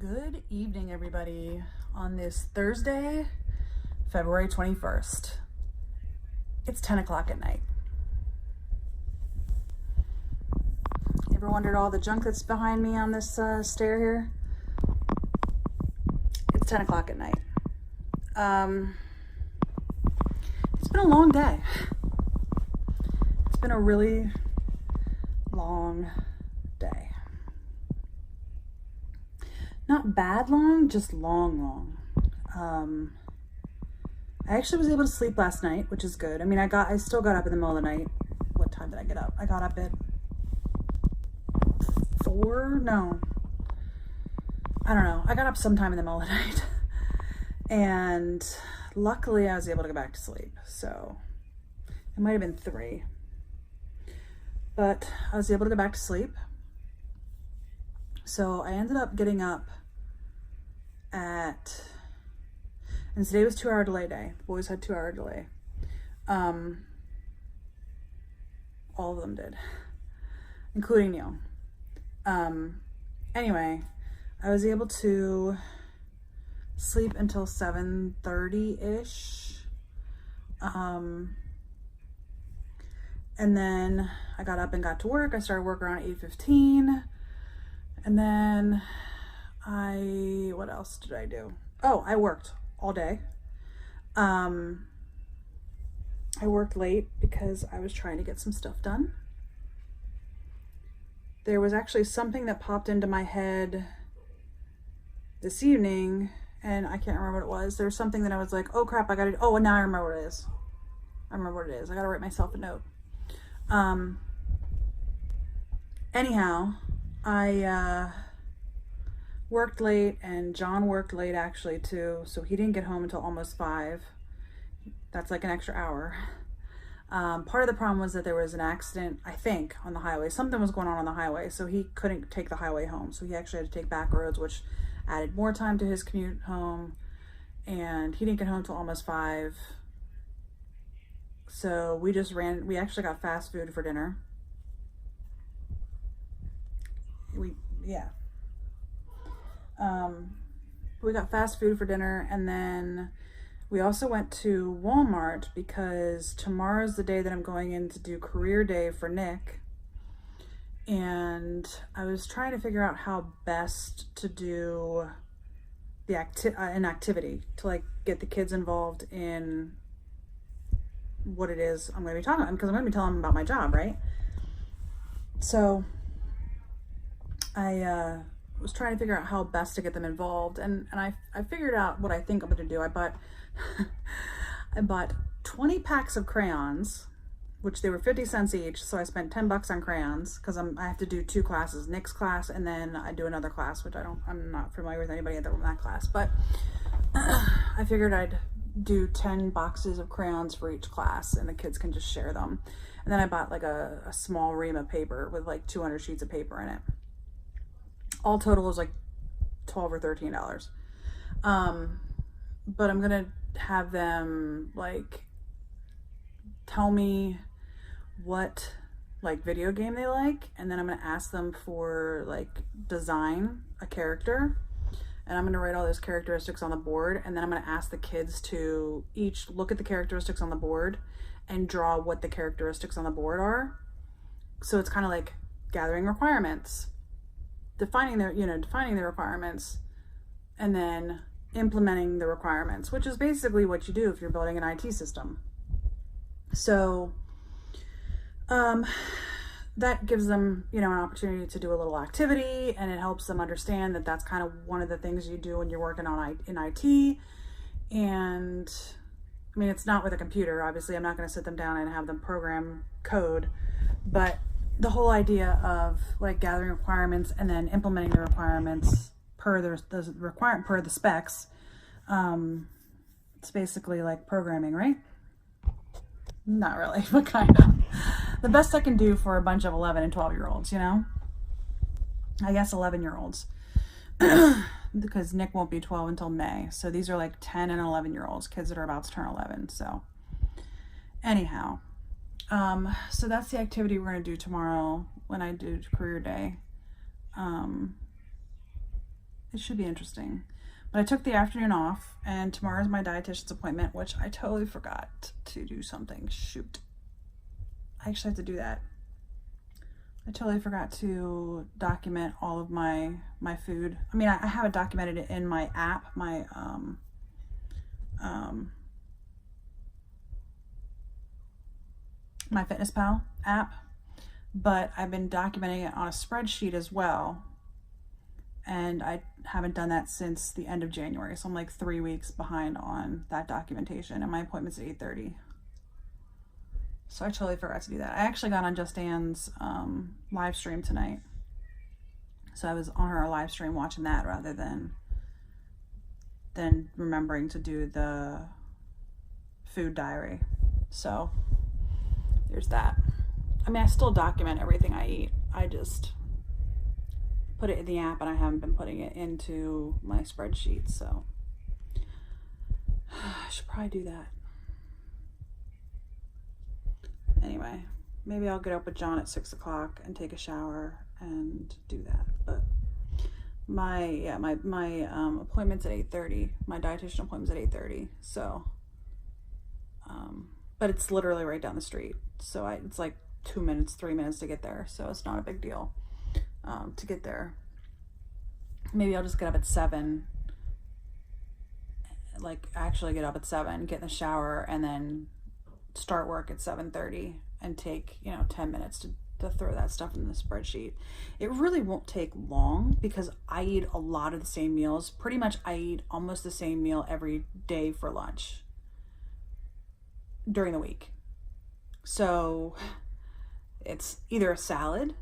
Good evening, everybody, on this Thursday, February 21st. It's 10 o'clock at night. You ever wondered all the junk that's behind me on this stair here? It's 10 o'clock at night. It's been a long day. It's been a really long day. Not bad long, just long. I actually was able to sleep last night, which is good. I mean, I still got up in the middle of the night. What time did I get up? I got up at 4? No. I don't know. I got up sometime in the middle of the night. And luckily I was able to go back to sleep. So it might have been 3. But I was able to go back to sleep. So I ended up getting up and today was 2-hour delay day. The boys had 2-hour delay. All of them did, including Neil. Anyway, I was able to sleep until 7:30-ish. And then I got up and got to work. I started work around 8:15. And then what else did I do? Oh, I worked all day. I worked late because I was trying to get some stuff done. There was actually something that popped into my head this evening, and I can't remember what it was. There's something that I was like, oh crap, now I remember what it is. I gotta write myself a note. Anyhow, I worked late, and John worked late actually too, so he didn't get home until almost 5. That's like an extra hour. Part of the problem was that there was an accident, I think, on the highway. Something was going on the highway, so he couldn't take the highway home, so he actually had to take back roads, which added more time to his commute home, and he didn't get home till almost 5. So we actually got fast food for dinner. We got fast food for dinner, and then we also went to Walmart because tomorrow's the day that I'm going in to do career day for Nick. And I was trying to figure out how best to do an activity to like get the kids involved in what it is I'm going to be talking about, because I'm going to be telling them about my job, right? So I was trying to figure out how best to get them involved, and I figured out what I think I'm going to do. I bought 20 packs of crayons, which they were 50 cents each, so I spent $10 on crayons because I have to do 2 classes, Nick's class, and then I do another class, which I'm not familiar with anybody in that class, but I figured I'd do 10 boxes of crayons for each class, and the kids can just share them. And then I bought like a small ream of paper with like 200 sheets of paper in it. All total was like $12 or $13. But I'm gonna have them like tell me what like video game they like, and then I'm gonna ask them for like design a character, and I'm gonna write all those characteristics on the board, and then I'm gonna ask the kids to each look at the characteristics on the board and draw what the characteristics on the board are. So it's kind of like gathering requirements, defining their requirements, and then implementing the requirements, which is basically what you do if you're building an IT system. So that gives them, an opportunity to do a little activity, and it helps them understand that that's kind of one of the things you do when you're working in IT. And I mean, it's not with a computer. Obviously, I'm not going to sit them down and have them program code, but the whole idea of like gathering requirements and then implementing the requirements per the specs, it's basically like programming, right? Not really, but kind of. The best I can do for a bunch of 11 and 12-year-olds, I guess 11-year-olds, because Nick won't be 12 until May. So these are like 10 and 11-year-olds, kids that are about to turn 11. So anyhow, so that's the activity we're going to do tomorrow when I do career day. it should be interesting. But I took the afternoon off, and tomorrow's my dietitian's appointment, which I totally forgot to do something. Shoot. I actually have to do that. I totally forgot to document all of my food. I mean, I have it documented in my app, my MyFitnessPal app, but I've been documenting it on a spreadsheet as well, and I haven't done that since the end of January, so I'm like 3 weeks behind on that documentation, and my appointment's at 8:30. So I totally forgot to do that. I actually got on Just Anne's live stream tonight. So I was on her live stream watching that rather than remembering to do the food diary. So there's that. I mean, I still document everything I eat. I just put it in the app, and I haven't been putting it into my spreadsheet. So I should probably do that. Anyway, maybe I'll get up with John at 6 o'clock and take a shower and do that. But my appointment's at 8:30. My dietitian appointment's at 8:30. So, but it's literally right down the street. So it's like 2 minutes, 3 minutes to get there. So it's not a big deal to get there. Maybe I'll just get up at 7. Like actually get up at 7, get in the shower, and then start work at 7:30 and take 10 minutes to throw that stuff in the spreadsheet. It really won't take long because I eat a lot of the same meals. Pretty much I eat almost the same meal every day for lunch during the week. So it's either a salad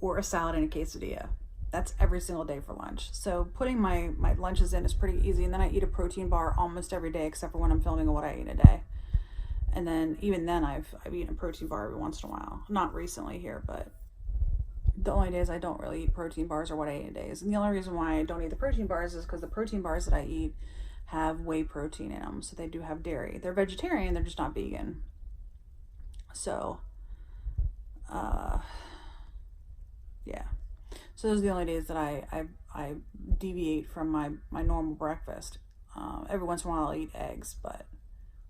or a salad and a quesadilla. That's every single day for lunch. So putting my lunches in is pretty easy, and then I eat a protein bar almost every day except for when I'm filming what I eat a day. And then even then I've eaten a protein bar every once in a while. Not recently here, but the only days I don't really eat protein bars are what I eat days. And the only reason why I don't eat the protein bars is because the protein bars that I eat have whey protein in them. So they do have dairy. They're vegetarian, they're just not vegan. So, yeah. So those are the only days that I deviate from my normal breakfast. Every once in a while I'll eat eggs, but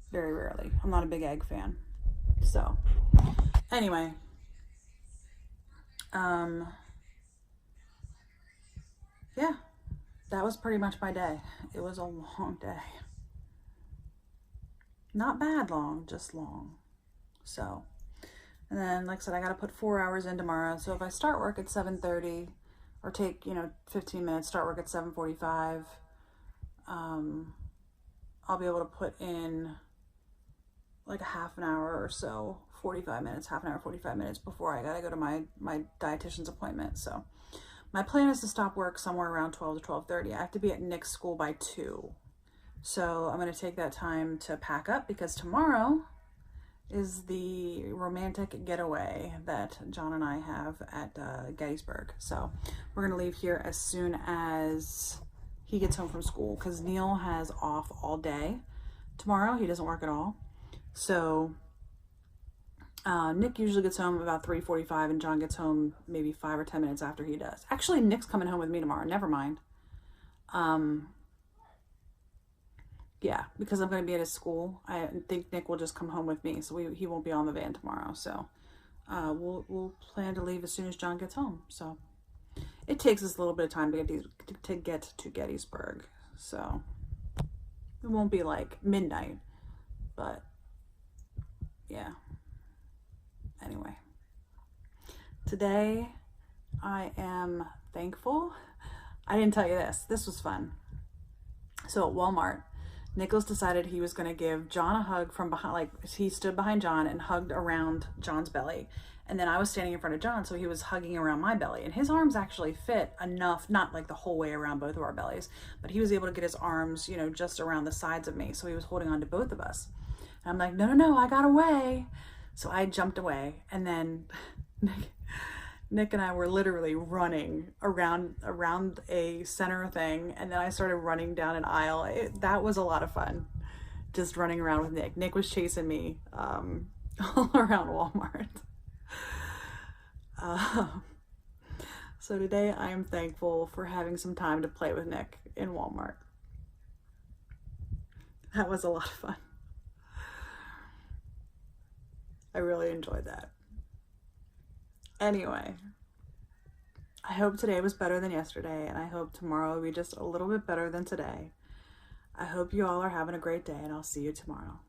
very rarely. I'm not a big egg fan. So anyway, yeah, that was pretty much my day. It was a long day. Not bad long, just long. So, and then like I said, I got to put 4 hours in tomorrow. So if I start work at 7:30 or take 15 minutes, start work at 7:45, I'll be able to put in like a half an hour or so, 45 minutes, half an hour, 45 minutes before I gotta go to my dietitian's appointment. So my plan is to stop work somewhere around 12 to 12:30. I have to be at Nick's school by 2. So I'm gonna take that time to pack up because tomorrow is the romantic getaway that John and I have at Gettysburg. So we're gonna leave here as soon as he gets home from school because Neil has off all day tomorrow. He doesn't work at all. So Nick usually gets home about 3:45 and John gets home maybe 5 or 10 minutes after he does. Actually, Nick's coming home with me tomorrow. Never mind. Yeah, because I'm going to be at his school. I think Nick will just come home with me, so he won't be on the van tomorrow. So we'll plan to leave as soon as John gets home. So it takes us a little bit of time to get to Gettysburg. So it won't be like midnight, but yeah. Anyway, today I am thankful. I didn't tell you this. This was fun. So at Walmart, Nicholas decided he was going to give John a hug from behind, like he stood behind John and hugged around John's belly. And then I was standing in front of John, so he was hugging around my belly. And his arms actually fit enough, not like the whole way around both of our bellies, but he was able to get his arms, just around the sides of me. So he was holding on to both of us. And I'm like, no, I got away. So I jumped away. And then Nick and I were literally running around a center thing. And then I started running down an aisle. That was a lot of fun, just running around with Nick. Nick was chasing me all around Walmart. So today I am thankful for having some time to play with Nick in Walmart. That was a lot of fun. I really enjoyed that. Anyway, I hope today was better than yesterday, and I hope tomorrow will be just a little bit better than today. I hope you all are having a great day, and I'll see you tomorrow.